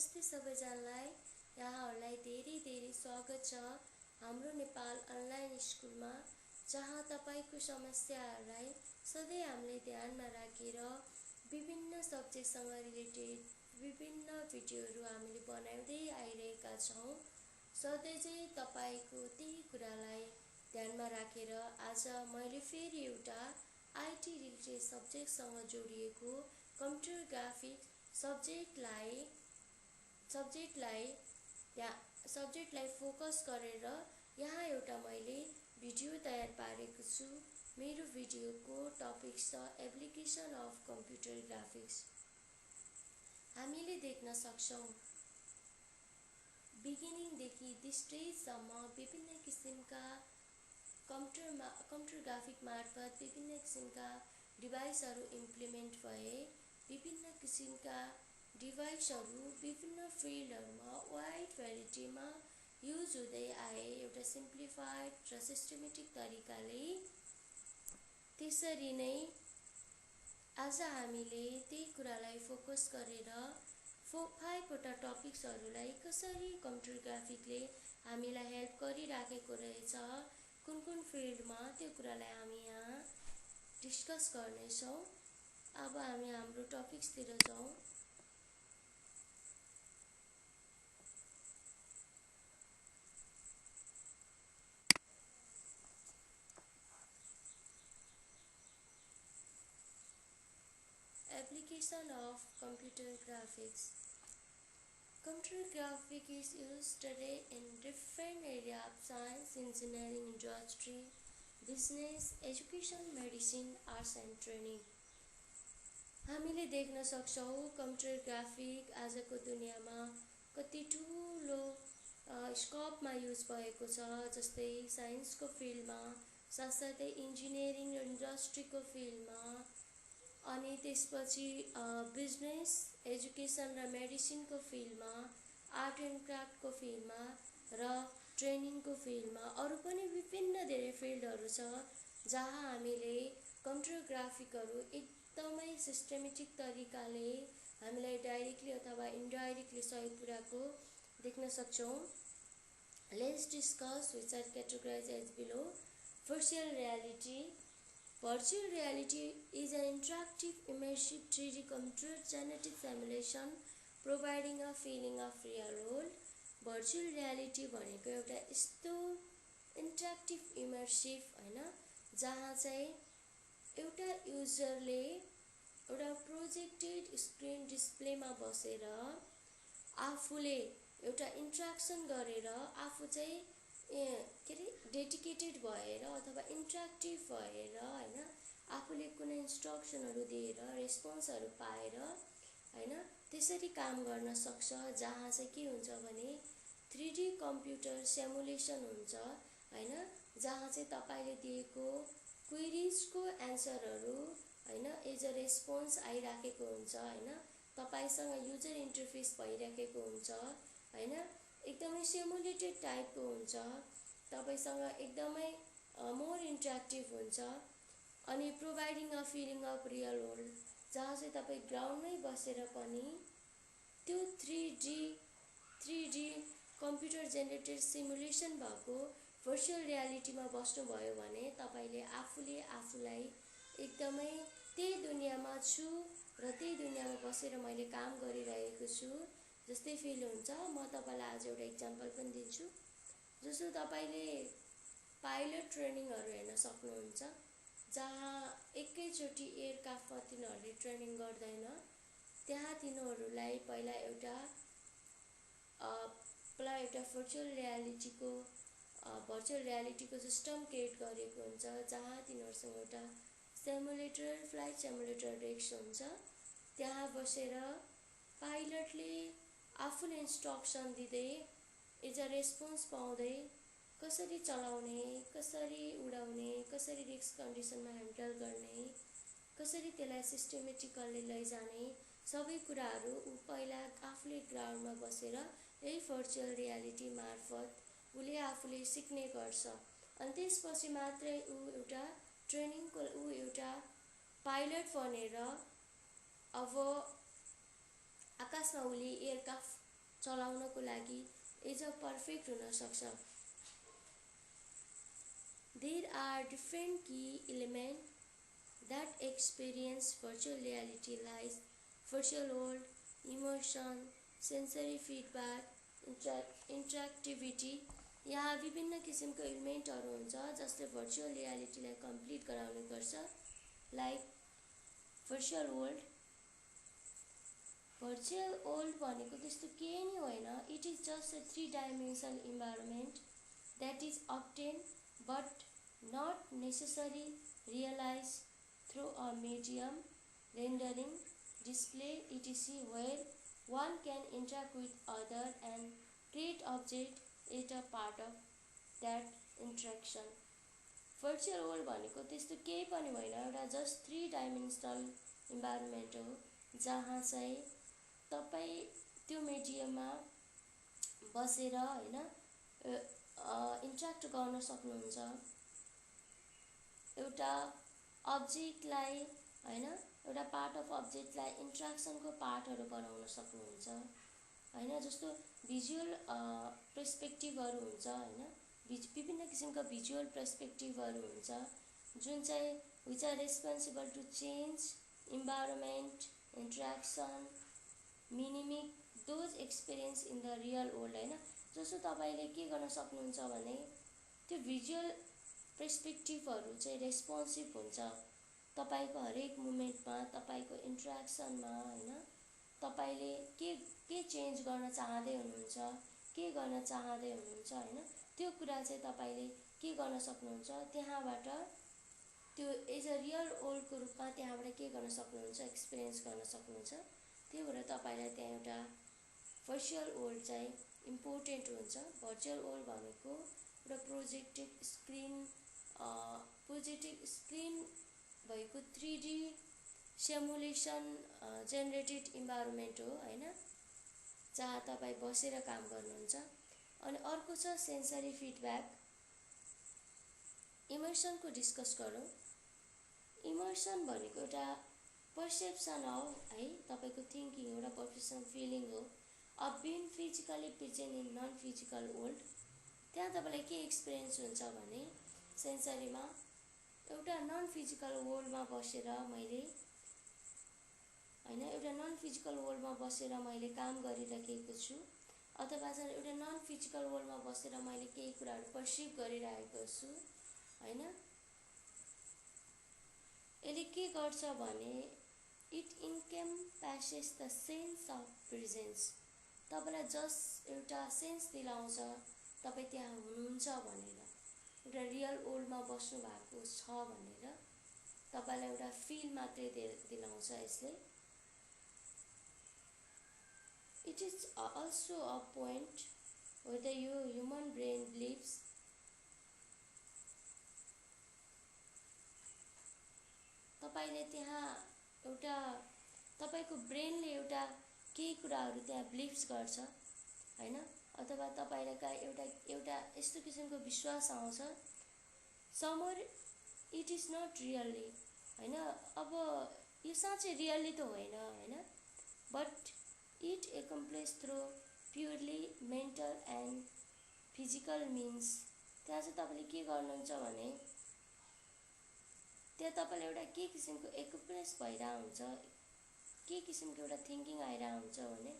नमस्ते सबैजनालाई। यहाँहरूलाई धेरै धेरै स्वागत छ हाम्रो नेपाल अनलाइन स्कुलमा, जहाँ तपाईको समस्याहरूलाई सधैँ हामीले ध्यानमा राखेर विभिन्न सब्जेक्टसँग रिलेटेड विभिन्न भिडियोहरू हामीले बनाउँदै आइरहेका छौँ। सधैँ चाहिँ तपाईको त्यही कुरालाई ध्यानमा राखेर आज मैले फेरि एउटा आईटी रिलेटेड सब्जेक्टसँग जोडिएको कम्प्युटर ग्राफिक्स सब्जेक्टलाई फोकस गरेर यहाँ एउटा मैले भिडियो तयार पारेको छु। मेरो भिडियोको टपिक छ एप्लिकेसन अफ कम्प्युटर ग्राफिक्स। हामीले देख्न सक्छौं बिगिनिङदेखि दिस स्टेजसम्म विभिन्न किसिमका कम्प्युटर ग्राफिक मार्फत विभिन्न किसिमका डिभाइसहरू इम्प्लिमेन्ट भए। विभिन्न किसिमका डिभाइसहरू विभिन्न फिल्डहरूमा वाइड भेराइटीमा युज हुँदै आए एउटा सिम्प्लिफाइड र सिस्टमेटिक तरिकाले। त्यसरी नै आज हामीले त्यही कुरालाई फोकस गरेर 5 वटा टपिक्सहरूलाई कसरी कम्प्युटर ग्राफिकले हामीलाई हेल्प गरिराखेको रहेछ, कुन कुन फिल्डमा, त्यो कुरालाई हामी यहाँ डिस्कस गर्नेछौँ। अब हामी हाम्रो टपिक्सतिर जाउँ। Application of computer graphics. Computer graphics is used today in different areas of science, engineering, industry, business, education, medicine, arts and training. हामीले देख्न सक्छौं कम्प्युटर ग्राफिक आजको दुनियाँमा कति ठूलो स्कोपमा युज भएको छ। जस्तै साइन्सको फिल्डमा, साथसाथै इन्जिनियरिङ र इन्डस्ट्रीको फिल्डमा, अनि त्यसपछि बिजनेस, एजुकेसन र मेडिसिनको फिल्डमा, आर्ट एन्ड क्राफ्टको फिल्डमा र ट्रेनिङको फिल्डमा, अरू पनि विभिन्न धेरै फिल्डहरू छ जहाँ हामीले कम्प्युटर ग्राफिकहरू एकदमै सिस्टमेटिक तरिकाले हामीलाई डाइरेक्टली अथवा इन्डाइरेक्टली सहयोग पुर्याएको देख्न सक्छौं। Let's discuss which are categorized as below. Virtual reality. Virtual reality is an interactive, immersive 3D computer-generated simulation providing a feeling of real world. Virtual reality भनेको एउटा यस्तो इन्टरेक्टिभ इमर्सिभ हैन, जहाँ चाहिँ एउटा युजरले एउटा प्रोजेक्टेड स्क्रिन डिस्प्लेमा बसेर आफूले एउटा इन्ट्र्याक्सन गरेर आफू चाहिँ डेडिकेटेड भएर अथवा इन्टरेक्टिभ भएर हैन, आफूले कुनै इन्स्ट्रक्सनहरू दिएर रेस्पोन्सहरू पाएर हैन त्यसरी काम गर्न सक्छ। जहाँ चाहिँ के हुन्छ भने 3D कम्प्युटर सिमुलेसन हुन्छ हैन, जहाँ चाहिँ तपाईले दिएको क्वेरीजको एन्सरहरू हैन एज अ रेस्पोन्स आइराखेको हुन्छ हैन, तपाईसँग युजर इन्टरफेस भइराखेको हुन्छ हैन, एकदमै सिमुलेटेड टाइपको हुन्छ, तपाईसँग एकदमै मोर इन्टरेक्टिभ हुन्छ। अनि providing a feeling of real world, जहाँ चाहिँ तपाई ग्राउन्डमै बसेर पनि त्यो 3D कम्प्युटर जेनेरेटेड सिमुलेसन भएको भर्चुअल रियालिटीमा बस्नुभयो भने तपाईले आफूले आफूलाई एकदमै त्यही दुनियाँमा छु र त्यही दुनियाँमा बसेर मैले काम गरिरहेको छु जस्तै फिल हुन्छ। म तपाईलाई आज एउटा इक्जाम्पल पनि दिन्छु। जस्तो तपाईले पाइलट ट्रेनिङहरू हेर्न सक्नुहुन्छ, जहाँ एकैचोटी एयरक्राफ्टमा तिनीहरूले ट्रेनिङ गर्दैन। त्यहाँ तिनीहरूलाई पहिला एउटा भर्चुअल रियालिटीको सिस्टम क्रिएट गरेको हुन्छ, जहाँ तिनीहरूसँग एउटा सिमुलेटर, फ्लाइट सिमुलेटर डेस्क हुन्छ। त्यहाँ बसेर पाइलटले आफूले इन्स्ट्रक्सन दिँदै एज अ रेस्पोन्स पाउँदै कसरी चलाउने, कसरी उडाउने, कसरी रिस्क कन्डिसनमा ह्यान्डल गर्ने, कसरी त्यसलाई सिस्टमेटिकली लैजाने, सबै कुराहरू पहिला आफूले ग्राउन्डमा बसेर यही भर्चुअल रियालिटी मार्फत उले आफूले सिक्ने गर्छ। अनि त्यसपछि मात्रै ऊ एउटा पाइलट बनेर अब आकाशमा उले एयरक्राफ्ट चलाउनको लागि एज अ पर्फेक्ट हुन सक्छ। There are different key elements that experience virtual reality like virtual world, immersion, sensory feedback, interactivity। यहाँ विभिन्न किसिमको इलिमेन्टहरू हुन्छ जसले भर्चुअल रियालिटीलाई कम्प्लिट गराउने गर्छ। Like virtual world. Virtual world भनेको त्यस्तो केही नै होइन, it is just a 3-dimensional environment that is obtained but not necessarily realized through a medium, rendering, display, etc., where one can interact with other and create object as a part of that interaction। Virtual world भनेको त्यस्तो केही पनि होइन, एउटा just 3-dimensional environment हो जहाँ चाहिँ तपाईँ त्यो मिडियममा बसेर हैन इन्ट्र्याक्ट गर्न सक्नुहुन्छ। एउटा अब्जेक्टलाई हैन एउटा पार्ट अफ अब्जेक्टलाई इन्ट्र्याक्सनको पार्टहरू बनाउन सक्नुहुन्छ हैन। जस्तो भिजुअल पर्सपेक्टिभहरू हुन्छ हैन, विभिन्न किसिमका भिजुअल पर्सपेक्टिभहरू हुन्छ जुन चाहिँ which are responsible to change environment, interaction, mimic those experience in the real world हैन। जस्तो तपाईले के गर्न सक्नुहुन्छ भने त्यो भिजुअल पर्सपेक्टिभहरू चाहिँ रेस्पोन्सिभ हुन्छ तपाईको हरेक मोमेन्टमा, तपाईको इन्ट्र्याक्सनमा हैन। तपाईले के चेन्ज गर्न चाहदै हुनुहुन्छ, के गर्न चाहदै हुनुहुन्छ हैन, त्यो कुरा चाहिँ तपाईले के गर्न सक्नुहुन्छ त्यहाँबाट, त्यो एज अ रियल वर्ल्डको रूपमा त्यहाँबाट के गर्न सक्नुहुन्छ, एक्सपिरियन्स गर्न सक्नुहुन्छ। त्यही भएर तपाईलाई त्यहाँ एउटा भर्चुअल वर्ल्ड चाहिँ इम्पोर्टेन्ट हुन्छ। भर्चुअल वर्ल्ड भनेको एउटा प्रोजेक्टेड स्क्रिन भएको 3D सिमुलेसन जेनेरेटेड इन्भाइरोमेन्ट हो हैन, जहाँ तपाईँ बसेर काम गर्नुहुन्छ। अनि अर्को छ सेन्सरी फिडब्याक। इमर्सनको डिस्कस गरौँ। इमर्सन भनेको एउटा पर्सेप्सन हो है, तपाईको थिंकिङ एउटा पर्सेप्सन फिलिङ हो of being physically present in non physical world. त्यहाँ तपाईलाई के एक्सपिरियन्स हुन्छ भने सेन्सरीमा एउटा नन फिजिकल वर्ल्डमा बसेर मैले हैन, एउटा नन फिजिकल वर्ल्डमा बसेर मैले काम गरिरहेको छु, अथवा चाहिँ एउटा नन फिजिकल वर्ल्डमा बसेर मैले केही कुराहरू पर्सिभ गरिरहेको छु हैन। यसले के गर्छ भने it encompasses the sense of presence. तपाईलाई जस्ट एउटा सेन्स दिलाउँछ तपाईँ त्यहाँ हुनुहुन्छ भनेर, एउटा रियल वर्ल्डमा बस्नु भएको छ भनेर तपाईलाई एउटा फिल मात्रै दिलाउँछ यसले। It is also a point whether यो ह्युमन ब्रेन बिलिभ्स तपाईले त्यहाँ एउटा तपाईको ब्रेनले एउटा केही कुराहरू त्यहाँ बिलिभ्स गर्छ हैन, अथवा तपाईलाई एउटा यस्तो किसिमको विश्वास आउँछ समर इट इज नट रियल्ली हैन। अब यो साँच्चै रियल्ली त होइन हैन, but it accomplish through purely mental and physical means. त्यहाँ चाहिँ तपाईले के गर्नुहुन्छ भने त्यहाँ तपाईलाई एउटा के किसिमको एक्सप्रेस भइरहेको हुन्छ, के किसिमको एउटा थिंकिङ आइरहेको हुन्छ भने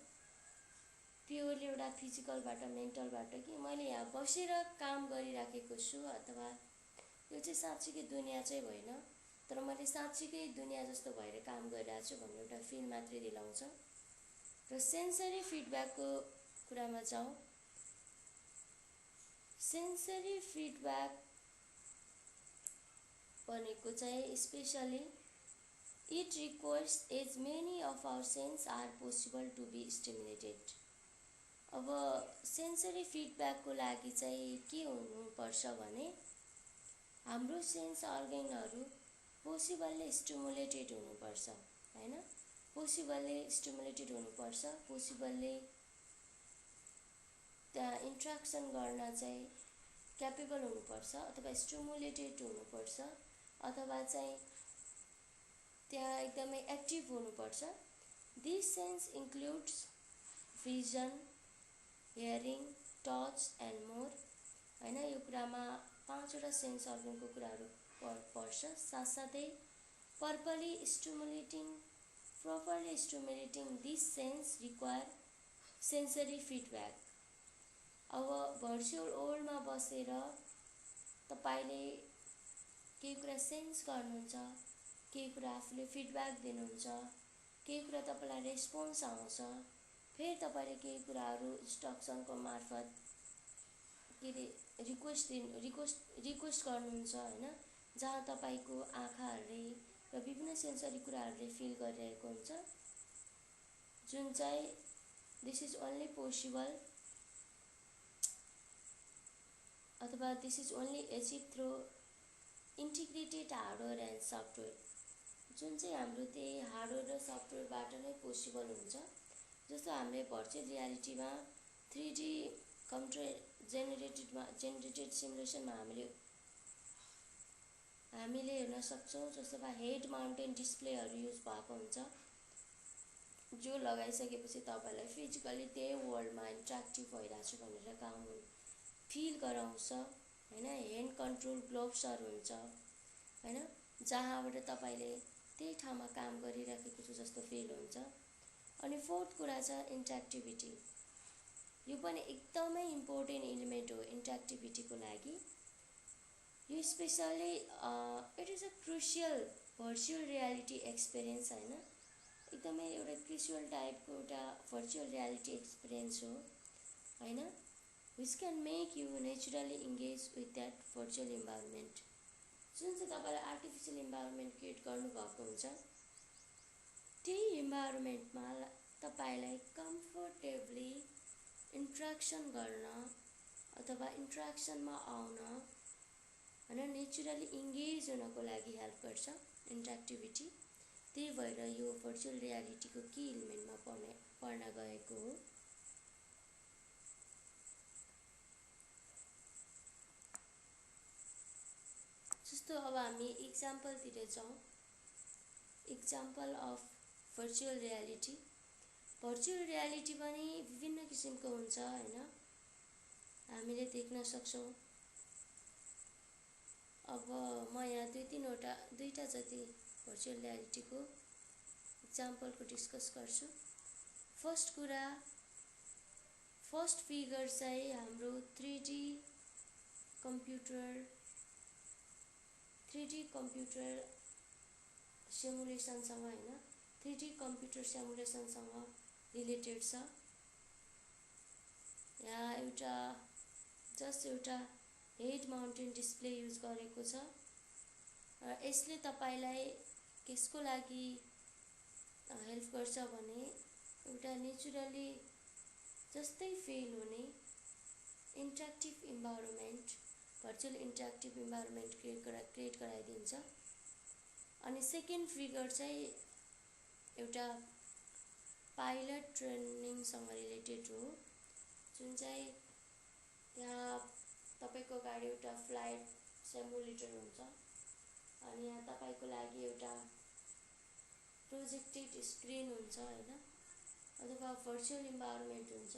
प्योरली एउटा फिजिकलबाट मेन्टलबाट कि मैले यहाँ बसेर काम गरिराखेको छु, अथवा यो चाहिँ साँच्चीकै दुनिया चाहिँ होइन तर मैले साँच्चीकै दुनिया जस्तो भएर काम गरिरहेको छु भन्ने एउटा फिल मात्रै दिलाउँछ। र सेन्सरी फिडब्याकको कुरामा जाउँ। सेन्सरी फिडब्याक भनेको चाहिँ specially it requires as many of our sense are possible to be stimulated. अब सेन्सरी फिडब्याकको लागि चाहिँ के हुनुपर्छ भने हाम्रो सेन्स अर्गनहरू पोसिबलले स्टिमुलेटेड हुनुपर्छ हैन, पोसिबलले स्टिमुलेटेड हुनुपर्छ, पोसिबलले त्यहाँ इन्ट्र्याक्सन गर्न चाहिँ क्यापेबल हुनुपर्छ, अथवा स्टिमुलेटेड हुनुपर्छ, अथवा चाहिँ त्यहाँ एकदमै एक्टिभ हुनुपर्छ। This sense includes vision, hearing, touch and more हैन। यो कुरामा 5 वटा सेन्स अर्गनको कुराहरू पर्छ। साथसाथै properly stimulating this sense require sensory feedback। अब भर्चुअल वर्ल्डमा बसेर तपाईले केही कुरा सेन्स गर्नुहुन्छ, केही कुरा आफूले फिडब्याक दिनुहुन्छ, केही कुरा तपाईलाई रेस्पोन्स आउँछ, फेरि तपाईले केही कुराहरू इन्स्ट्रक्सनको मार्फत रिक्वेस्ट गर्नुहुन्छ हैन, जहाँ तपाईको आँखाहरूले र विभिन्न सेन्सरी कुराहरूले फिल गरिरहेको हुन्छ, जुन चाहिँ दिस इज ओन्ली पोसिबल अथवा this is only achieve through integrated hardware and software, जुन चाहिँ हाम्रो त्यही हार्डवेयर र सफ्टवेयरबाट नै पोसिबल हुन्छ। जस्तो हामीले भर्चुअल रियालिटीमा 3D कम्प्युटर जेनेरेटेड सिमुलेसनमा हामीले हेर्न सक्छौँ। जस्तो हेड माउन्टेन डिस्प्लेहरू युज भएको हुन्छ, जो लगाइसकेपछि तपाईलाई फिजिकली त्यही वर्ल्डमा इन्ट्र्याक्टिभ भइरहेको छ भनेर काम फिल गराउँछ हैन। ह्यान्ड कन्ट्रोल ग्लोभ्सहरू हुन्छ हैन, जहाँबाट तपाईले त्यही ठाउँमा काम गरिराखेको छु जस्तो फिल हुन्छ। अनि फोर्थ कुरा छ इन्ट्र्याक्टिभिटी। यो पनि एकदमै इम्पोर्टेन्ट एलिमेन्ट हो इन्ट्र्याक्टिभिटीको लागि। यो specially it is a crucial virtual reality experience हैन, एकदमै एउटा क्रुसियल टाइपको एउटा भर्चुअल रियालिटी एक्सपिरियन्स हो हैन, which can make you naturally engage with that virtual environment। जुन चाहिँ तपाईले आर्टिफिशियल इन्भाइरोमेन्ट क्रिएट गर्नुभएको हुन्छ, त्यही इन्भाइरोमेन्टमा तपाईलाई कम्फर्टेबली इन्ट्र्याक्सन गर्न अथवा इन्ट्र्याक्सनमा आउन हैन, नेचुरली इङ्गेज हुनको लागि हेल्प गर्छ इन्ट्र्याक्टिभिटी। त्यही भएर यो भर्चुअल रियालिटीको की इलिमेन्टमा पर्न गएको हो। जस्तो अब हामी इक्जाम्पलतिर जाउँ। Example of virtual reality. Virtual reality पनि विभिन्न किसिमको हुन्छ हैन, हामीले देख्न सक्छौँ। अब म यहाँ दुईटा जति भर्चुअल रियालिटीको इक्जाम्पलको डिस्कस गर्छु। फर्स्ट फिगर चाहिँ हाम्रो 3D कम्प्युटर सिमुलेसनसँग हैन, 3D कम्प्युटर सिमुलेसनसँग रिलेटेड छ। यहाँ एउटा हेड माउन्टेन डिस्प्ले युज गरेको छ र यसले तपाईलाई केसको लागि हेल्प गर्छ भने एउटा नेचुरली जस्तै फिल हुने इन्ट्र्याक्टिभ इन्भाइरोमेन्ट, भर्चुअल इन्ट्र्याक्टिभ इन्भाइरोमेन्ट क्रिएट गराइदिन्छ। अनि सेकेन्ड फिगर चाहिँ एउटा पाइलट ट्रेनिङसँग रिलेटेड हो, जुन चाहिँ यहाँ तपाईको गाडी एउटा फ्लाइट सिमुलेटर हुन्छ अनि यहाँ तपाईको लागि एउटा प्रोजेक्टेड स्क्रिन हुन्छ हैन, अथवा भर्चुअल इन्भाइरोमेन्ट हुन्छ,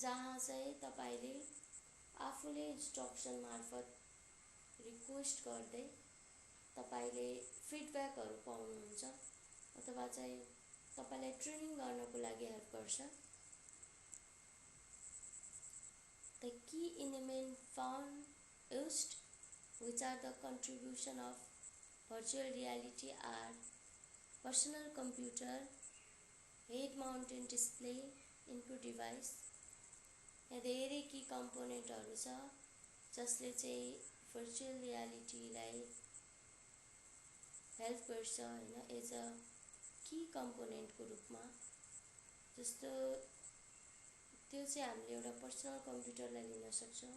जहाँ चाहिँ तपाईले आफूले इन्स्ट्रक्सन मार्फत रिक्वेस्ट गर्दै तपाईले फिडब्याकहरू पाउनुहुन्छ अथवा चाहिँ तपाईलाई ट्रेनिङ गर्नको लागि हेल्प गर्छ। The key element found used, which are the contribution of virtual reality, are personal computer, head mounted display, input device। यहाँ धेरै की कम्पोनेन्टहरू छ जसले चाहिँ भर्चुअल रियालिटीलाई हेल्प गर्छ हैन, एज अ की कम्पोनेन्टको रूपमा। जस्तो त्यो चाहिँ हामीले एउटा पर्सनल कम्प्युटरलाई लिन सक्छौँ,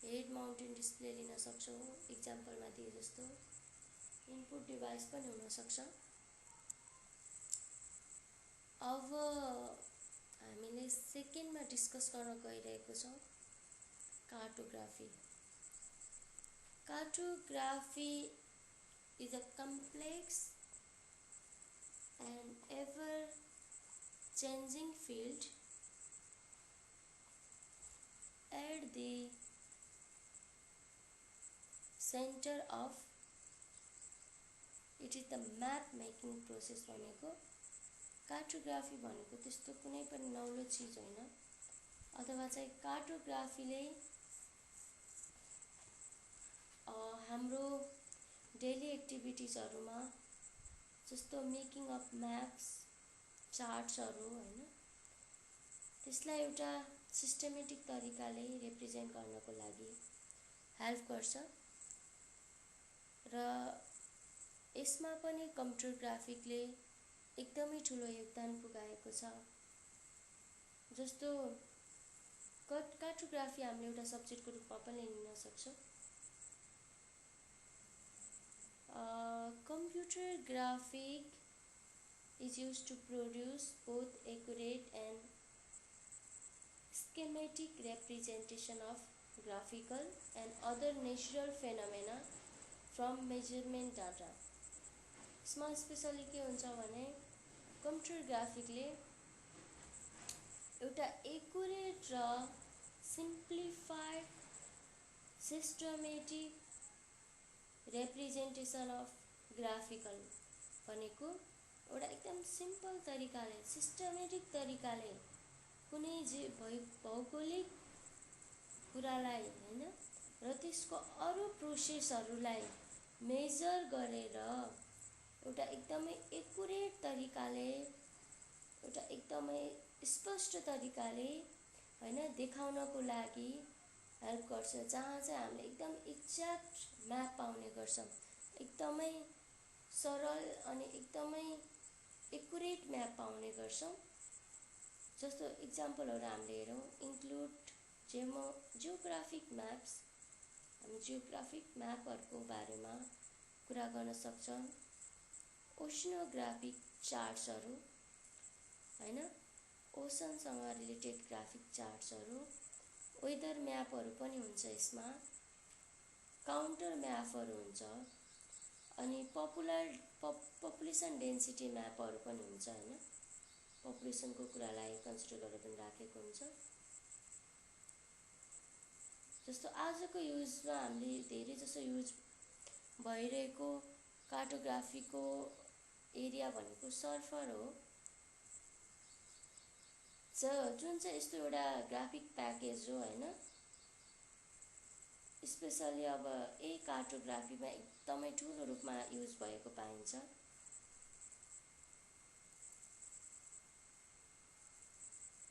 हेड माउन्टेन डिस्प्ले लिन सक्छौँ इक्जाम्पलमा दिए जस्तो, इनपुट डिभाइस पनि हुन सक्छ। अब हामीले सेकेन्डमा डिस्कस गर्न गइरहेको छौँ cartography. Cartography is a complex and ever-changing field at the centre of it is the map making process भनेको कार्टोग्राफी भनेको त्यस्तो कुनै पनि नौलो चीज होइन, अथवा चाहिँ कार्टोग्राफीले हाम्रो डेली एक्टिभिटिजहरुमा जस्तो मेकिङ अफ म्याप्स, चार्ट्सहरु हैन, त्यसलाई एउटा सिस्टमेटिक तरिकाले रिप्रेजेन्ट गर्नको लागि हेल्प गर्छ र यसमा पनि कम्प्युटर ग्राफिकले एकदमै ठूलो योगदान पुगाएको छ। जस्तो कार्टोग्राफी हामीले एउटा सब्जेक्टको रूपमा पनि लिन सक्छौं। Computer graphic is used to produce both accurate and schematic representation of graphical and other natural phenomena from measurement data. यसमा स्पेशली के हुन्छ भने कम्प्युटर ग्राफिकले एउटा एक्युरेट र simplified systematic representation of graphical भनेको एउटा एकदम सिम्पल तरिकाले सिस्टमेटिक तरिकाले कुनै भौगोलिक कुरालाई हैन र त्यसको अरु प्रोसेसहरुलाई मेजर गरेर एउटा एकदमै एक्युरेट तरिकाले एउटा एकदमै स्पष्ट तरिकाले हैन देखाउनको लागि हेल्प गर्छ, जहाँ चाहिँ हामीले एकदम एक्ज्याक्ट म्याप पाउने गर्छौं, एकदमै सरल अनि एकदमै एक्युरेट म्याप पाउने गर्छौं। जस्तो एक्जाम्पलहरु हामीले हेरौं, इन्क्लुड जियोग्राफिक म्याप्स। हामी जियोग्राफिक म्यापहरुको बारेमा कुरा गर्न सक्छौं। ओशनोग्राफिक चार्ट्सहरु हैन, ओशनसँग रिलेटेड ग्राफिक चार्ट्सहरु, वेदर म्यापहरु पनि हुन्छ यसमा, काउन्टर म्यापहरु हुन्छ अनि पपुलेसन डेन्सिटी म्यापहरु पनि हुन्छ हैन, पपुलेसनको कुरालाई कन्सिडर गरेर पनि राखेको हुन्छ। जस्तो आजको युजमा हामीले धेरै जसो युज भइरहेको कार्टोग्राफीको एरिया भनेको सर्फर हो, जुन चाहिँ यस्तो एउटा ग्राफिक प्याकेज हो हैन, स्पेशली अब कार्टोग्राफीमा एकदमै ठूलो रूपमा युज भएको पाइन्छ।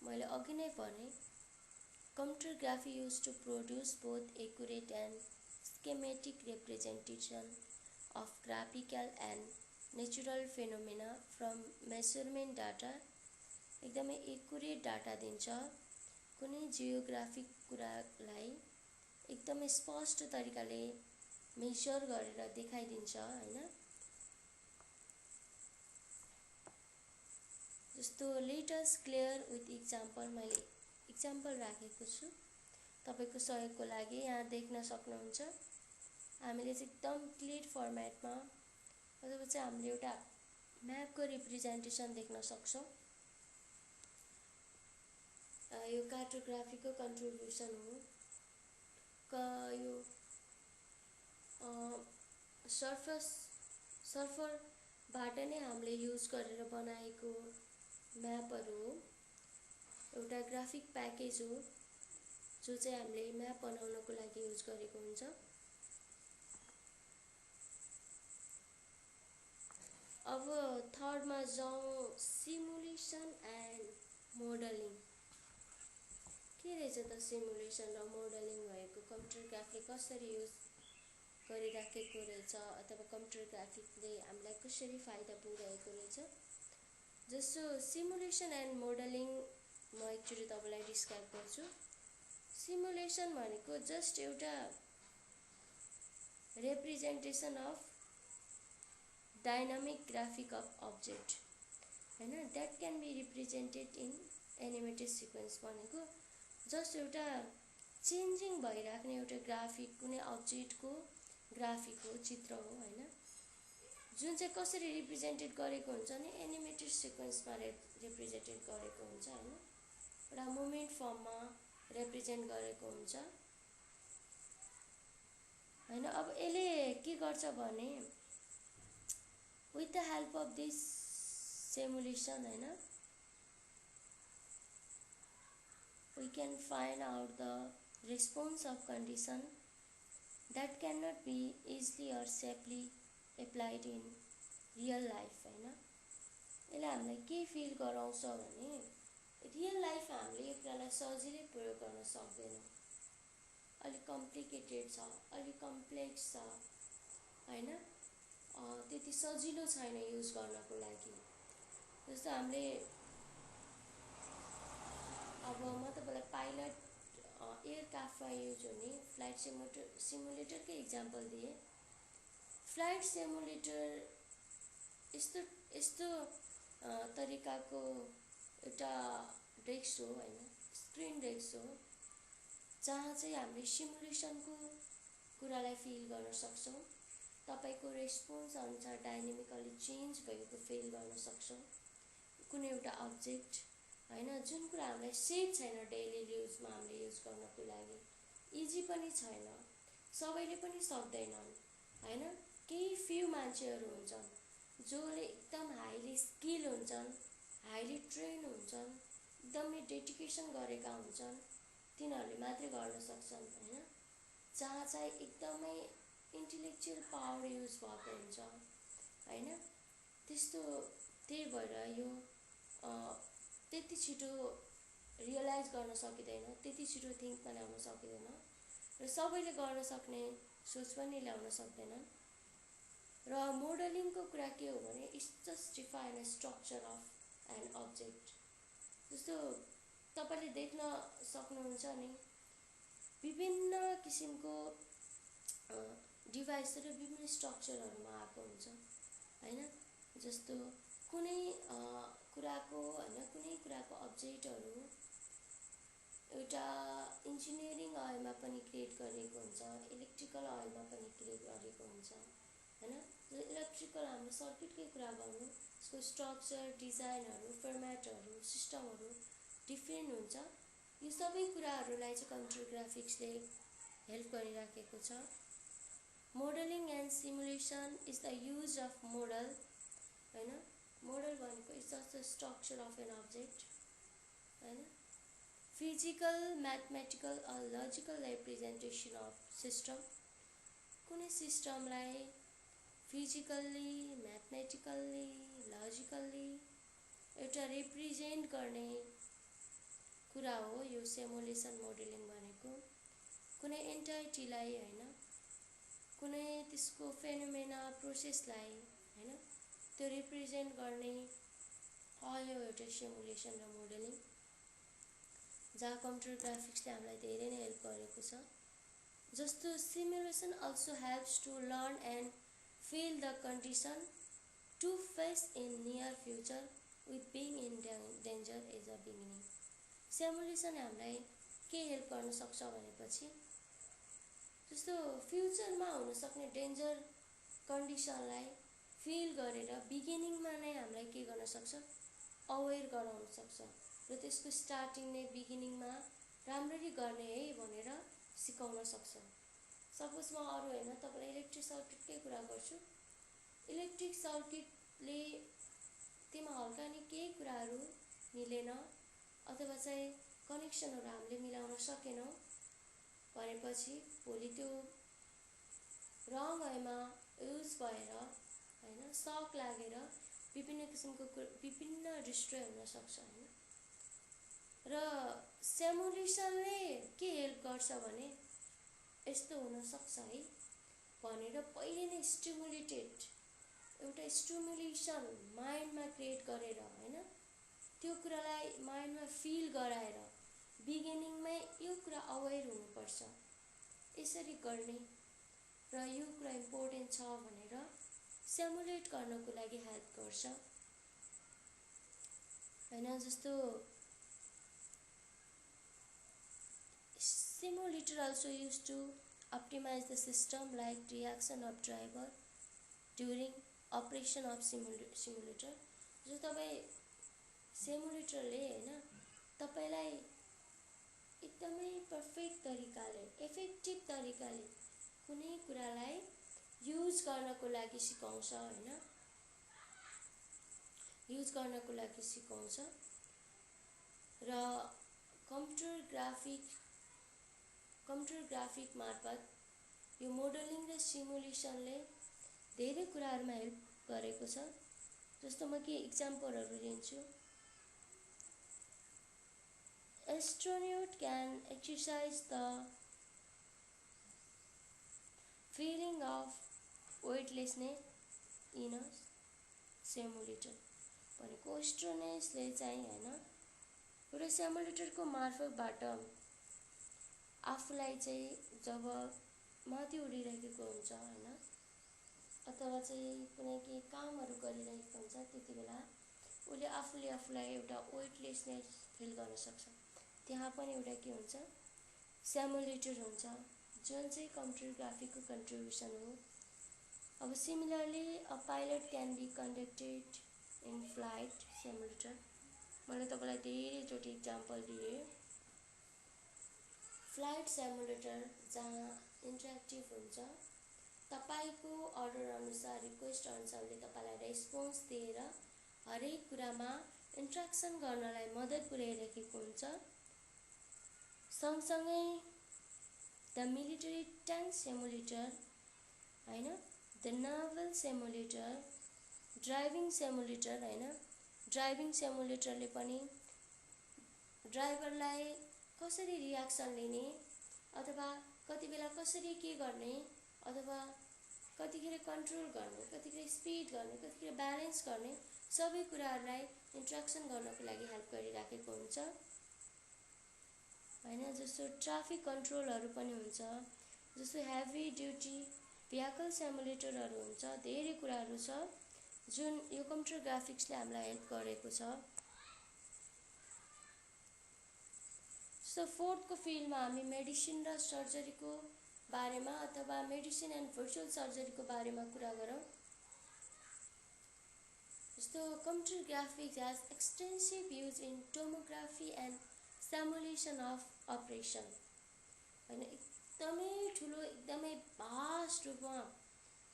मैले अघि नै भने computer graphy use to produce both accurate and schematic representation of graphical and natural phenomena from measurement data, एकदमै एक्युरेट डाटा दिन्छ, कुनै जियोग्राफिक कुरालाई एकदमै स्पष्ट तरिकाले मेजर गरेर देखाइदिन्छ हैन। जस्तो let us clear with example, मैले एक्जाम्पल राखेको छु तपाईको सहयोगको लागि। यहाँ देख्न सक्नुहुन्छ हामीले चाहिँ एकदम क्लियर फर्मेटमा अथवा चाहिँ हामीले एउटा म्यापको रिप्रेजेन्टेसन देख्न सक्छौं। यो कार्टोग्राफीको कन्ट्रिब्युसन हो। यो सर्फरबाट नै हामीले युज गरेर बनाएको म्यापहरु हो। एउटा ग्राफिक प्याकेज हो जो चाहिँ हामीले म्याप बनाउनको लागि युज गरेको हुन्छ। अब थर्डमा जाउँ, सिमुलेसन एन्ड मोडलिङ। के रहेछ त सिमुलेसन र मोडलिङ भएको कम्प्युटर ग्राफिक कसरी युज गरिराखेको रहेछ अथवा कम्प्युटर ग्राफिकले हामीलाई कसरी फाइदा पुर्याएको रहेछ। जस्तो सिमुलेसन एन्ड मोडलिङ म एकचोटी तपाईलाई डिस्क्राइब गर्छु। सिमुलेसन भनेको जस्ट एउटा representation of dynamic graphic of object हैन, that can be represented in animated sequence भनेको जस्ट एउटा चेन्जिङ भइराख्ने एउटा ग्राफिक, कुनै अब्जेक्टको ग्राफिक हो, चित्र हो हैन, जुन चाहिँ कसरी रिप्रेजेन्टेड गरेको हुन्छ नि एनिमेटेड सिक्वेन्समा रिप्रेजेन्टेड गरेको हुन्छ हैन, एउटा मोमेन्ट फर्ममा रिप्रेजेन्ट गरेको हुन्छ हैन। अब यसले के गर्छ भने with the help of this simulation हैन, we can find out the response of condition that cannot be easily or safely applied in real life हैन। यसले हामीलाई के फिल गराउँछ भने रियल लाइफ हामीले यो कुरालाई सजिलै प्रयोग गर्न सक्दैनौँ, अलि कम्प्लिकेटेड छ, अलि कम्प्लेक्स छ हैन, त्यति सजिलो छैन युज गर्नको लागि। जस्तो हामीले अब म तपाईलाई पाइलट एयरक्राफ्टमा युज हुने फ्लाइट सिमुलेटरकै इक्जाम्पल दिएँ। फ्लाइट सिमुलेटर यस्तो यस्तो तरिकाको एउटा डेस्क हो हैन, स्क्रिन डेस्क हो जहाँ चाहिँ हामीले सिमुलेसनको कुरालाई फिल गर्न सक्छौँ। तपाईको रेस्पोन्स अनुसार डाइनामिकली चेन्ज भएको फिल गर्न सक्छौँ कुनै एउटा अब्जेक्ट हैन, जुन कुरा हामीलाई सेफ छैन डेली युजमा हामीले युज गर्नको लागि, इजी पनि छैन, सबैले पनि सक्दैनन् हैन। केही फ्यु मान्छेहरू हुन्छन् जसले एकदम हाइली स्किल हुन्छन्, हाइली ट्रेन हुन्छन्, एकदमै डेडिकेसन गरेका हुन्छन्, तिनीहरूले मात्रै गर्न सक्छन् हैन। जहाँ चाहिँ एकदमै इन्टेलेक्चुअल पावर युज भएको हुन्छ हैन। त्यस्तो त्यही भएर यो त्यति छिटो रियलाइज गर्न सकिँदैन, त्यति छिटो थिङ्क पनि ल्याउन सकिँदैन र सबैले गर्न सक्ने सोच पनि ल्याउन सक्दैनन्। र मोडलिङको कुरा के हो भने it's just define a structure of an object. जस्तो तपाईले देख्न सक्नुहुन्छ नि विभिन्न किसिमको डिभाइसहरू विभिन्न स्ट्रक्चरहरूमा आएको हुन्छ हैन। जस्तो कुनै कुराको हैन, कुनै कुराको अब्जेक्टहरू एउटा इन्जिनियरिङ आइलमा पनि क्रिएट गरिएको हुन्छ, इलेक्ट्रिकल आइलमा पनि क्रिएट गरेको हुन्छ हैन। इलेक्ट्रिकल हाम्रो सर्किटकै कुरा गर्नु, यसको स्ट्रक्चर, डिजाइनहरू, फर्मेटहरू, सिस्टमहरू डिफ्रेन्ट हुन्छ। यो सबै कुराहरूलाई चाहिँ कम्प्युटर ग्राफिक्सले हेल्प गरिराखेको छ। Modelling and simulation is the use of model हैन। मोडल भनेको is just the structure of an object हैन। Physical, mathematical or logical representation of system, कुनै सिस्टमलाई फिजिकल्ली, म्याथमेटिकल्ली, लजिकल्ली एउटा रिप्रेजेन्ट गर्ने कुरा हो यो सिमुलेसन मोडलिङ भनेको। कुनै एन्टाइटीलाई हैन, कुनै त्यसको फेनोमेना प्रोसेसलाई हैन, त्यो रिप्रेजेन्ट गर्ने यो एउटा सिमुलेसन र मोडलिङ, जहाँ कम्प्युटर ग्राफिक्सले हामीलाई धेरै नै हेल्प गरेको छ। जस्तो simulation also helps to learn and feel the condition to face in near future with being in danger as a beginning। Simulation हामीलाई के हेल्प गर्न सक्छ भनेपछि जस्तो फ्युचरमा हुन सक्ने डेन्जर कन्डिसनलाई फिल गरेर बिगिनिङमा नै हामीलाई के गर्न सक्छ, अवेर गराउन सक्छ र त्यसको स्टार्टिङ नै बिगिनिङमा राम्ररी गर्ने है भनेर सिकाउन सक्छ। सपोज म अरू हैन तपाईलाई इलेक्ट्रिक सर्किटकै कुरा गर्छु। इलेक्ट्रिक सर्किटले त्यसमा हल्का नि केही कुराहरू मिलेन अथवा चाहिँ कनेक्सनहरू हामीले मिलाउन सकेनौँ भनेपछि भोलि त्यो रङ वेमा युज भएर हैन सक लागेर विभिन्न किसिमको विभिन्न डिस्ट्रोय हुन सक्छ हैन। र सिमुलेसनले के हेल्प गर्छ भने यस्तो हुन सक्छ है भनेर पहिले नै स्टिमुलेटेड एउटा स्टिमुलेसन माइन्डमा क्रिएट गरेर हैन, त्यो कुरालाई माइन्डमा फिल गराएर बिगिनिङमै यो कुरा अवेर हुनुपर्छ यसरी गर्ने र यो कुरा इम्पोर्टेन्ट छ भनेर सिमुलेट गर्नको लागि हेल्प गर्छ हैन। जस्तो simulator also used to optimize the system like reaction of driver during operation of simulator। जो तपाई सिमुलेटरले हैन तपाईलाई एकदमै पर्फेक्ट तरिकाले इफेक्टिभ तरिकाले कुनै कुरालाई युज गर्नको लागि सिकाउँछ हैन, युज गर्नको लागि सिकाउँछ। र कम्प्युटर ग्राफिक मार्फत यो मोडलिङ र सिमुलेसनले धेरै कुराहरुमा हेल्प गरेको छ। जस्तो म के एक्जाम्पलहरु लिन्छु। Astronaut can exercise the feeling of weightlessness in a simulator। भनेको एस्ट्रोनट्सले चाहिँ हैन एउटा सिमुलेटरको मार्फतबाट आफूलाई चाहिँ जब माथि उडिरहेको हुन्छ हैन, अथवा चाहिँ कुनै के कामहरु गरिरहेको हुन्छ, त्यतिबेला उले आफूलाई एउटा वेटलेसनेस फिल गर्न सक्छ। त्यहाँ पनि एउटा के हुन्छ, सिमुलेटर हुन्छ, जुन चाहिँ कम्प्युटर ग्राफिकको कन्ट्रिब्युसन हो। अब similarly a pilot can be conducted in flight simulator. मैले तपाईलाई धेरैचोटि एक्जाम्पल दिएँ। फ्लाइट सिमुलेटर जहाँ इन्टरेक्टिभ हुन्छ, तपाईको अर्डर अनुसार रिक्वेस्ट अनुसारले तपाईलाई रेस्पोन्स दिएर हरेक कुरामा इन्ट्र्याक्सन गर्नलाई मद्दत पुर्याइरहेको हुन्छ। सँगसँगै द मिलिटरी ट्याङ्क सिमुलेटर हैन, द नाभल सिमुलेटर, ड्राइभिङ सिमुलेटर हैन, ड्राइभिङ सिमुलेटरले पनि ड्राइभरलाई कसरी रियाक्सन लिने अथवा कतिबेला कसरी के गर्ने अथवा कतिखेर कन्ट्रोल गर्ने, कतिखेर स्पिड गर्ने, कतिखेर ब्यालेन्स गर्ने, सबै कुराहरुलाई इन्ट्र्याक्सन गर्नको लागि हेल्प गरिराखेको हुन्छ हैन। जस्तो ट्राफिक कन्ट्रोलहरु पनि हुन्छ, जस्तो हेभी ड्युटी भेहिकल सिमुलेटरहरु हुन्छ। धेरै कुराहरु छ जुन यो कम्प्युटर ग्राफिक्सले हामीलाई हेल्प गरेको छ। सो फोर्थको फिल्डमा हामी मेडिसिन र सर्जरीको बारेमा अथवा मेडिसिन एन्ड भर्चुअल सर्जरीको बारेमा कुरा गरौँ। जस्तो computer graphics has extensive use in tomography and simulation of operation हैन। एकदमै ठुलो, एकदमै भास्ट रूपमा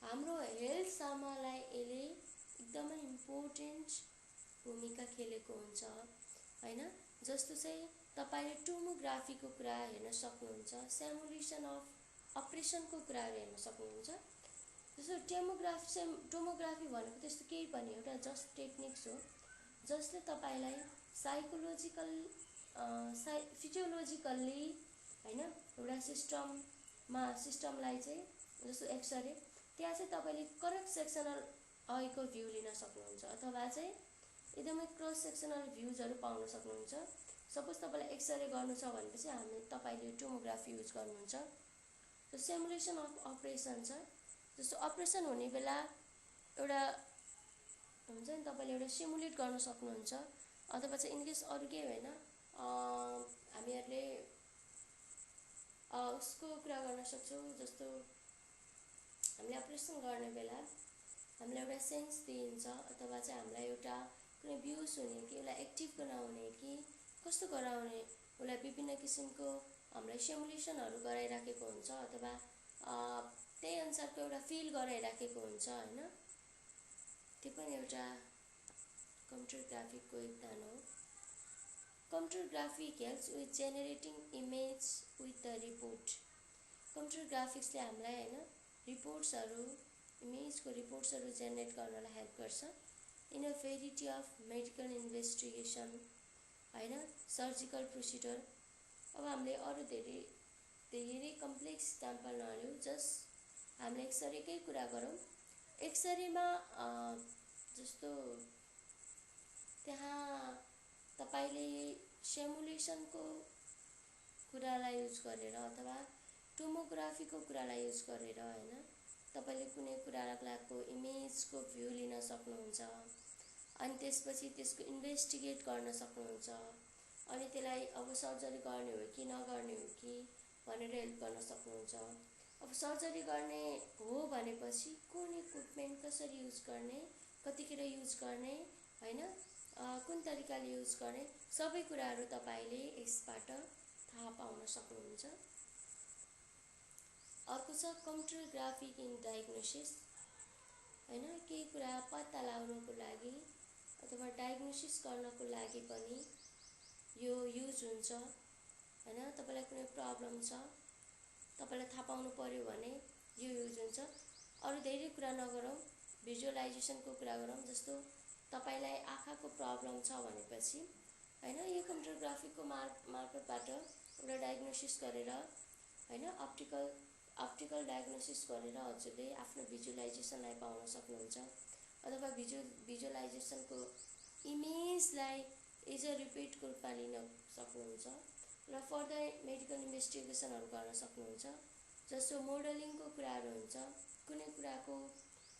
हाम्रो हेल्थसम्मलाई यसले एकदमै इम्पोर्टेन्ट भूमिका खेलेको हुन्छ हैन। जस्तो चाहिँ तपाईले टोमोग्राफीको कुरा हेर्न सक्नुहुन्छ, सिमुलेसन अफ अपरेसनको कुराहरु हेर्न सक्नुहुन्छ। जस्तो टोमोग्राफी भनेको त्यस्तो केही पनि एउटा जस्ट टेक्निक्स हो जसले तपाईलाई साइकोलोजिकल फिजियोलोजिकल्ली हैन एउटा सिस्टमलाई चाहिँ जस्तो एक्सरे, त्यहाँ चाहिँ तपाईले करेक्ट सेक्सनल आइको भ्यू लिन सक्नुहुन्छ अथवा चाहिँ एकदमै क्रस सेक्सनल भ्यूजहरु पाउन सक्नुहुन्छ। सपोज तपाईलाई एक्सरे गर्नु छ भनेपछि तपाईले टोमोग्राफी युज गर्नुहुन्छ। सो सिमुलेसन अफ अपरेसन छ, जस्तो अपरेसन हुने बेला एउटा हुन्छ नि, तपाईले एउटा सिमुलेट गर्न सक्नुहुन्छ अथवा चाहिँ इनकेस अरु के हैन हामीहरुले उसको कुरा गर्न सक्छौं। जस्तो हामीले अपरेसन गर्ने बेला हामीलाई एउटा सेन्स दिइन्छ अथवा चाहिँ हामीलाई एउटा कुनै भ्यूज हुने कि उसलाई एक्टिभ गराउने कि कस्तो गराउने, उसलाई विभिन्न किसिमको हामीलाई सिमुलेसनहरु गराइराखेको हुन्छ अथवा त्यही अनुसारको एउटा फिल गराइराखेको हुन्छ हैन। त्यो पनि एउटा कम्प्युटर ग्राफिकको योगदान हो। Computer graphic helps with generating image with the report. Computer ग्राफिक्सले हामीलाई हैन रिपोर्ट्सहरु, इमेजको रिपोर्ट्सहरु जेनेरेट गर्नलाई हेल्प गर्छ। In a variety of medical investigation हैन, सर्जिकल प्रोसिजर। अब हामीले अरु धेरै कम्प्लेक्स एक्जाम्पल नलिऊ, जस्ट हामीले एक्सरेकै कुरा गरौँ। एक्सरेमा जस्तो त्यहाँ तपाईले सिमुलेसनको कुरालाई युज गरेर अथवा टोमोग्राफीको कुरालाई युज गरेर हैन तपाईले कुनै कुराको इमेजको भ्यू लिन सक्नुहुन्छ अनि त्यसपछि त्यसको इन्भेस्टिगेट गर्न सक्नुहुन्छ अनि त्यसलाई अब सर्जरी गर्ने हो कि नगर्ने हो कि भनेर हेल्प गर्न सक्नुहुन्छ। अब सर्जरी गर्ने हो भनेपछि कुन इक्विपमेन्ट कसरी युज गर्ने, कतिखेर युज गर्ने हैन, कुन तरिकाले युज गर्ने, सबै कुराहरु तपाईले यसबाट थाहा पाउन सक्नुहुन्छ। अर्को छ कम्प्युटर ग्राफिक इन डायग्नोसिस, हैन, केही कुरा पत्ता लगाउनको लागि अथवा डायग्नोसिस गर्नको लागि पनि यो युज हुन्छ, हैन। तपाईलाई कुनै प्रब्लम छ, तपाईलाई थाहा पाउनु पर्यो भने यो युज हुन्छ। अरु धेरै कुरा नगरौँ, भिजुअलाइजेसनको कुरा गरौँ। जस्तो तपाईलाई आँखाको प्रब्लम छ भनेपछि, हैन, यो कम्प्युटर ग्राफिकको मार्फतबाट एउटा डायग्नोसिस गरेर, हैन, अप्टिकल डायग्नोसिस गरेर हजुरले आफ्नो भिजुअलाइजेसनलाई पाउन सक्नुहुन्छ। अथवा भिजुअलाइजेसनको इमेजलाई एज अ रिपिटको रूपमा लिन सक्नुहुन्छ र फर्दर मेडिकल इन्भेस्टिगेसनहरू गर्न सक्नुहुन्छ। जस्तो मोडलिङको कुराहरू हुन्छ, कुनै कुराको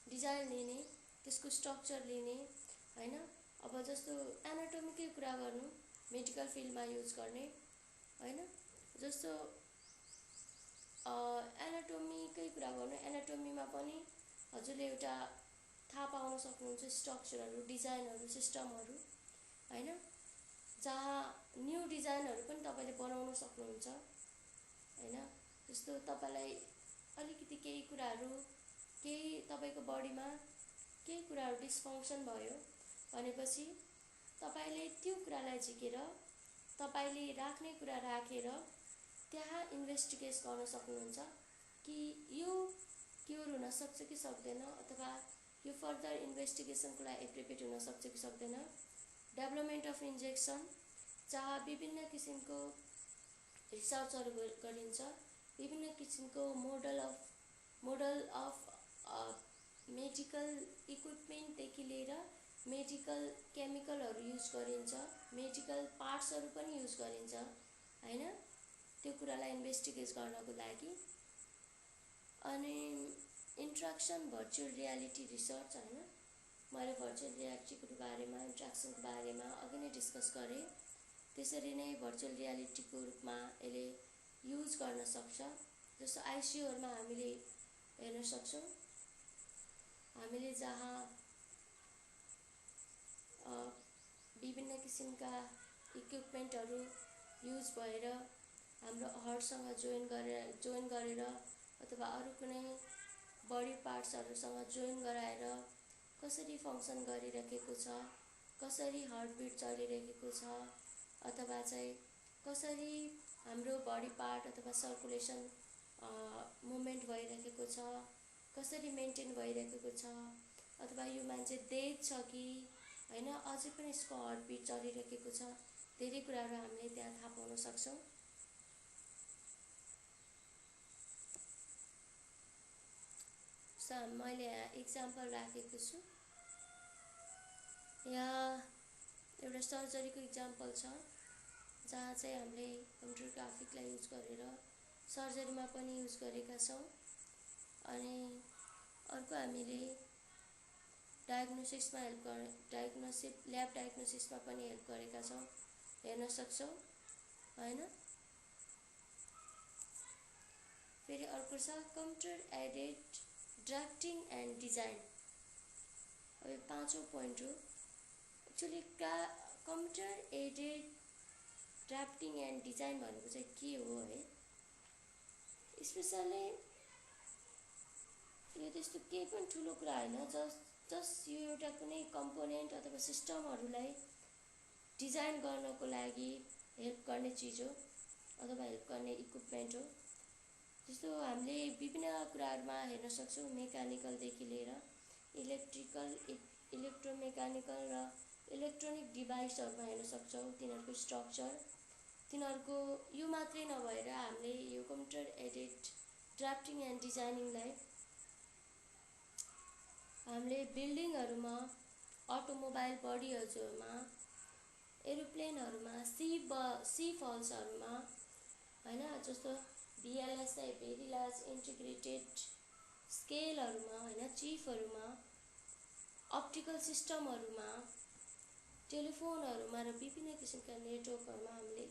डिजाइन लिने, त्यसको स्ट्रक्चर लिने, हैन। अब जस्तो एनाटोमीकै कुरा गर्नु, मेडिकल फिल्डमा युज गर्ने, हैन। जस्तो एनाटोमीकै कुरा गर्नु, एनाटोमीमा पनि हजुरले एउटा थाहा पाउन सक्नुहुन्छ स्ट्रक्चरहरू, डिजाइनहरू, सिस्टमहरू, हैन। जहाँ न्यू डिजाइनहरू पनि तपाईले बनाउन सक्नुहुन्छ, हैन। जस्तो तपाईलाई अलिकति केही कुराहरू, केही तपाईको बडीमा केही कुराहरू डिसफङ्क्सन भयो भनेपछि तपाईले त्यो कुरालाई झिकेर तपाईले राख्ने कुरा राखेर त्यहाँ इन्भेस्टिगेट गर्न सक्नुहुन्छ कि यो क्योर हुन सक्छ कि सक्दैन, अथवा यो फर्दर इन्भेस्टिगेसनको लागि एप्रोप्रिएट हुन सक्छ कि सक्दैन। डेभलपमेन्ट अफ इन्जेक्सन, जहाँ विभिन्न किसिमको रिसर्चहरू गरिन्छ, विभिन्न किसिमको मोडल अफ मेडिकल इक्विपमेन्टदेखि लिएर मेडिकल केमिकलहरू युज गरिन्छ, मेडिकल पार्ट्सहरू पनि युज गरिन्छ, हैन, त्यो कुरालाई इन्भेस्टिगेट गर्नको लागि। अनि इन्ट्र्याक्सन भर्चुअल रियालिटी रिसर्च, हैन, मैले भर्चुअल रियालिटीको बारेमा, इन्ट्र्याक्सनको बारेमा अघि नै डिस्कस गरेँ। त्यसरी नै भर्चुअल रियालिटीको रूपमा यसले युज गर्न सक्छ। जस्तो आइसियूहरूमा हामीले हेर्न सक्छौँ, हामीले जहाँ विभिन्न किसिमका इक्विपमेन्टहरू युज भएर हाम्रो हार्टसँग जोइन गरेर अथवा अरू कुनै बडी पार्ट्सहरूसँग जोइन गराएर कसरी फङ्सन गरिरहेको छ, कसरी हार्टबिट चलिरहेको छ, अथवा चाहिँ कसरी हाम्रो बडी पार्ट अथवा सर्कुलेसन मुभमेन्ट भइरहेको छ, कसरी मेन्टेन भइरहेको छ, अथवा यो मान्छे डेड छ कि हैन, अझै पनि यसको हार्टबिट चलिरहेको छ, धेरै कुराहरू हामीले त्यहाँ थाहा पाउन सक्छौँ। मैले इक्जाम्पल राखेको छु। यहाँ एउटा सर्जरीको इक्जाम्पल छ, जहाँ चाहिँ हामीले कम्प्युटर ग्राफिकलाई युज गरेर सर्जरीमा पनि युज गरेका छौँ। अनि अर्को हामीले डायग्नोसिसमा ल्याब डायग्नोसिसमा पनि हेल्प गरेका छौँ, हेर्न सक्छौँ, हैन। फेरि अर्को छ computer added drafting and design. अब यो 5औं पोइन्ट हो। Actually computer added drafting and design भनेको चाहिँ के हो है? स्पेसली यो त्यस्तो केही पनि ठुलो कुरा होइन, जस्ट यो एउटा कुनै कम्पोनेन्ट अथवा सिस्टमहरूलाई डिजाइन गर्नको लागि हेल्प गर्ने चिज हो अथवा हेल्प गर्ने इक्विपमेन्ट हो। जस्तो हामीले विभिन्न कुराहरूमा हेर्न सक्छौँ, मेकानिकलदेखि लिएर इलेक्ट्रोमेकानिकल र इलेक्ट्रोनिक डिभाइसहरूमा हेर्न सक्छौँ तिनीहरूको स्ट्रक्चर। तिनीहरूको यो मात्रै नभएर हामीले यो कम्प्युटर एडेड ड्राफ्टिङ एन्ड डिजाइनिङलाई हामीले बिल्डिङहरूमा, अटोमोबाइल बडीहरूमा, एरोप्लेनहरूमा, सी फल्सहरूमा, हैन, जस्तो VLSI भेरी लार्ज इन्टिग्रेटेड स्केलहरूमा, हैन, चिपहरूमा, अप्टिकल सिस्टमहरूमा, टेलिफोनहरूमा र विभिन्न किसिमका नेटवर्कहरूमा हामीले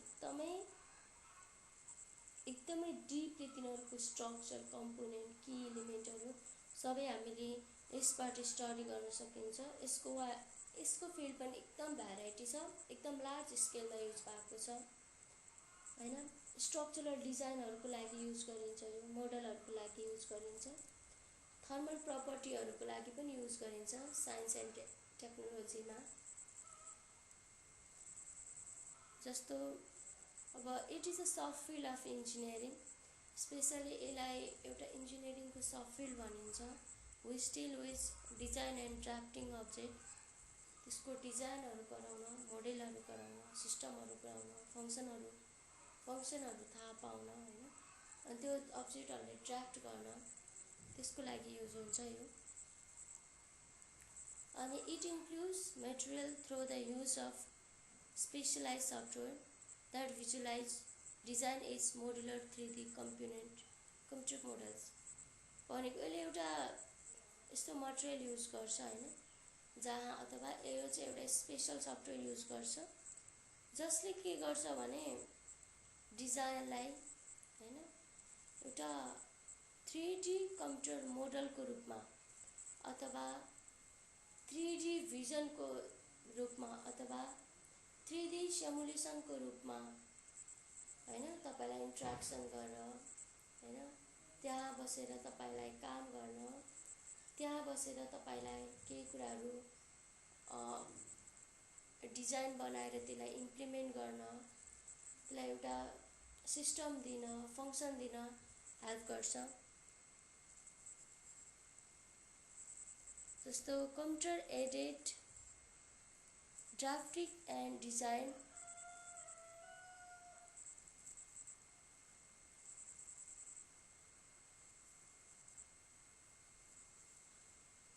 एकदमै डिपली तिनीहरूको स्ट्रक्चर, कम्पोनेन्ट, की इलिमेन्टहरू सबै हामीले यसबाट स्टडी गर्न सकिन्छ। यसको फिल्ड पनि एकदम भेराइटी छ, एकदम लार्ज स्केलमा युज भएको छ। हैन। स्ट्रक्चरल डिजाइनहरुको लागि युज गरिन्छ, यो मोडलहरुको लागि युज गरिन्छ, थर्मल प्रपर्टीहरुको लागि पनि युज गरिन्छ साइन्स एन्ड टेक्नोलोजीमा। जस्तो अब it is a sub field of engineering, specially यसलाई एउटा इन्जिनियरिङको सब फिल्ड भनिन्छ। Which deal with design and drafting object, त्यसको डिजाइनहरु गराउन, मोडेलहरु गराउन, सिस्टमहरु गराउन, फंक्सनहरु थाहा पाउन हैन, अनि त्यो अब्जेक्टहरुलाई ड्राफ्ट गर्न, त्यसको लागि युज हुन्छ यो। अनि it includes material through the use of specialised software that visualize design is modular 3D computer models भनेको यसले एउटा यस्तो मटेरियल युज गर्छ हैन, जहाँ अथवा यो चाहिँ एउटा स्पेशल सफ्टवेयर युज गर्छ जसले के गर्छ भने डिजाइनलाई हैन एउटा 3D कम्प्युटर मोडलको रूपमा अथवा 3D भिजनको रूपमा अथवा 3D सिमुलेसनको रूपमा हैन तपाईलाई इन्ट्र्याक्सन गर्न हैन, त्यहाँ बसेर तपाईलाई काम गर्न, त्यहाँ बसेर तपाईलाई केही कुराहरु डिजाइन बनाएर त्यसलाई इम्प्लिमेन्ट गर्न, त्यसलाई एउटा सिस्टम दिन, फंक्सन दिन हेल्प गर्छ। जस्तो computer added drafting and design,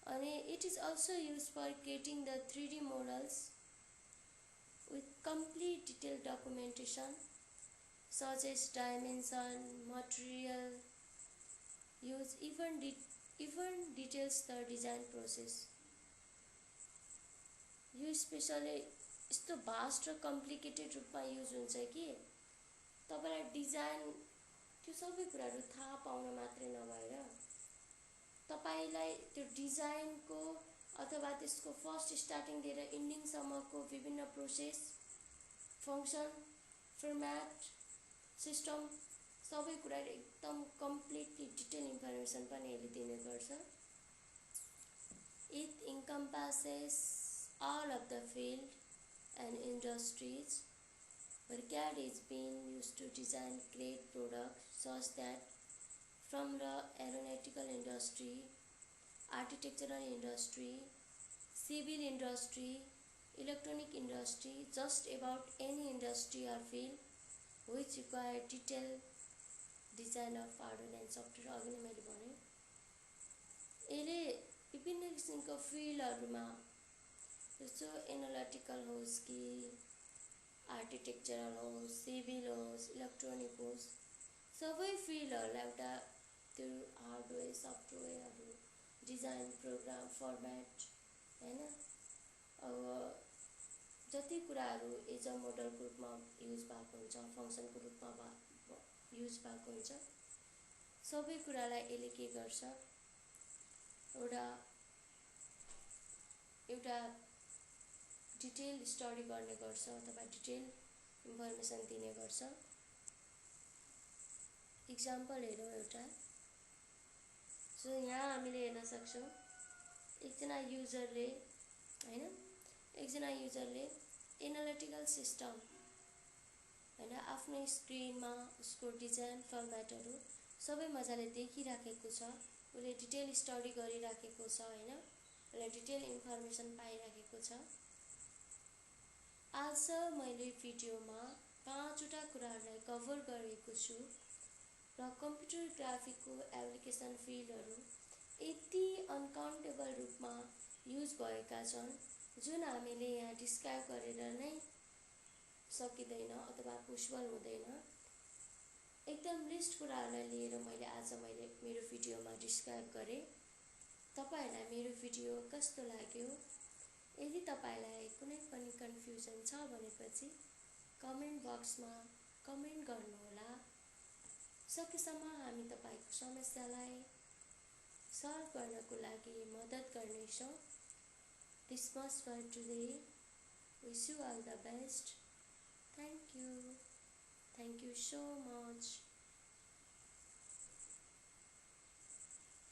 अनि it is also used for creating the 3D models with complete detailed documentation such as dimension, material use, even details the design process। यो specially यस्तो vast र complicated रूपमा use हुन्छ कि तपाईलाई design त्यो सबै कुराहरु थाहा पाउन मात्रै नभएर तपाईलाई त्यो डिजाइनको अथवा त्यसको फर्स्ट स्टार्टिङ लिएर एन्डिङ सम्मको विभिन्न प्रोसेस, फंक्सन, फर्म्याट, सिस्टम सबै कुरा एकदम कम्प्लिटली डिटेल इन्फर्मेसन पनि यसले दिने गर्छ। It encompasses all of the field and industries where CAD is being used to design great products such that from the aeronautical industry, architectural industry, civil industry, electronic industry, just about any industry or field which require detailed design of hardware and software। अघि नै मैले भने यसले विभिन्न किसिमको फिल्डहरुमा जस्तो analytical होस् कि आर्किटेक्चरल होस्, सिभिल होस्, इलेक्ट्रोनिक होस्, सबै फिल्डहरुलाई एउटा त्यो हार्डवेयर सफ्टवेयरहरु डिजाइन प्रोग्राम फर्म्याट हैन, अब जति कुराहरु एज अ मोडलको रूपमा युज भएको हुन्छ, फंक्सनको रूपमा युज भएको हुन्छ, सबै कुरालाई यसले के गर्छ एउटा डिटेल स्टडी गर्ने गर्छ अथवा डिटेल इन्फर्मेसन दिने गर्छ। इक्जाम्पल हेरौँ एउटा, सो यहाँ हामीले हेर्न सक्छौं एकजना युजरले एनालिटिकल सिस्टम हैन आफ्नो स्क्रिनमा उसको डिजाइन फर्म्याटहरु सबै मजाले देखिराखेको छ, उले डिटेल स्टडी गरिराखेको छ हैन, उले डिटेल इन्फर्मेसन पाइराखेको छ। आज मैले भिडियोमा 5 वटा कुराहरुलाई कभर गरेको छु र कम्प्युटर ग्राफिकको एप्लिकेसन फिल्डहरु यति अनकाउन्टेबल रूपमा युज भएका छन् जुन हामीले यहाँ डिस्क्राइब गरेर नै सकिदैन अथवा पोसिबल हुँदैन। एकदम लिस्ट कुराहरुलाई लिएर मैले मेरो भिडियोमा डिस्क्राइब गरे। तपाईहरुलाई मेरो भिडियो कस्तो लाग्यो? यदि तपाईलाई कुनै पनि कन्फ्युजन छ भनेपछि कमेन्ट बक्समा कमेन्ट गर्नुहोला। सकेसम्म हामी तपाईको समस्यालाई सल्भ गर्नको लागि मद्दत गर्नेछौं। This much for today. Wish you all the best. Thank you. Thank you so